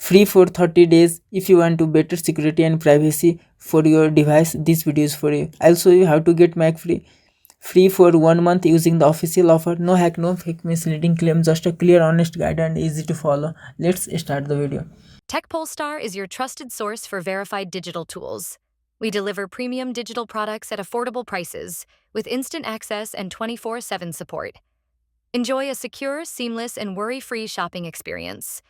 free for 30 days. If you want to better security and privacy for your device, this video is for you. I'll show you how to get free for 1 month using the official offer. No hack, no fake misleading claim, just a clear, honest guide and easy to follow. Let's start the video. TechPolestar is your trusted source for verified digital tools. We deliver premium digital products at affordable prices with instant access and 24/7 support. Enjoy a secure, seamless, and worry-free shopping experience.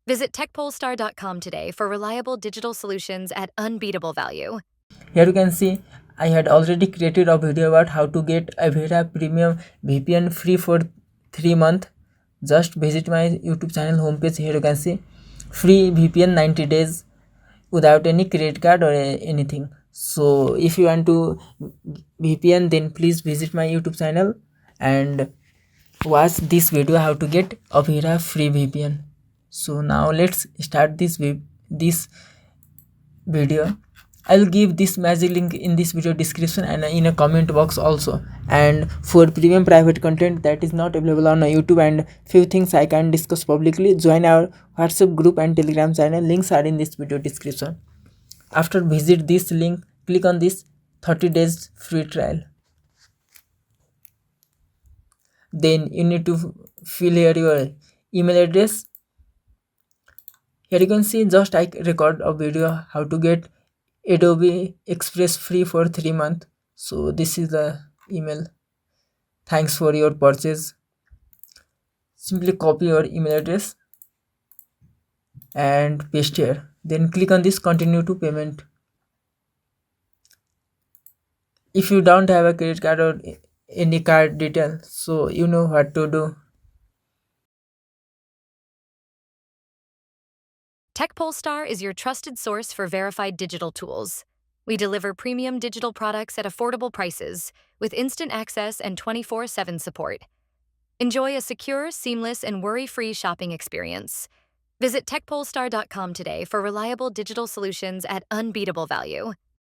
Visit techpolestar.com today for reliable digital solutions at unbeatable value. Here you can see I had already created a video about how to get a 𝐓𝐰𝐢𝐭 premium VPN free for 3 months. Just visit my YouTube channel homepage. Here you can see free VPN 90 days without any credit card or anything. So if you want to VPN, then please visit my YouTube channel and watch this video how to get a 𝐓𝐰𝐢𝐭 free VPN. So now let's start this video. I'll give this magic link in this video description and in a comment box also. And for premium private content that is not available on YouTube and few things I can discuss publicly, join our WhatsApp group and Telegram channel. Links are in this video description. After visit this link, click on this 30 days free trial. Then you need to fill here your email address. Here you can see just I record a video how to get Adobe Express free for 3 months. So this is the email. Thanks for your purchase. Simply copy your email address and paste here. Then click on this continue to payment. If you don't have a credit card or any card detail, so you know what to do. TechPolestar is your trusted source for verified digital tools. We deliver premium digital products at affordable prices with instant access and 24/7 support. Enjoy a secure, seamless, and worry-free shopping experience. Visit techpolestar.com today for reliable digital solutions at unbeatable value.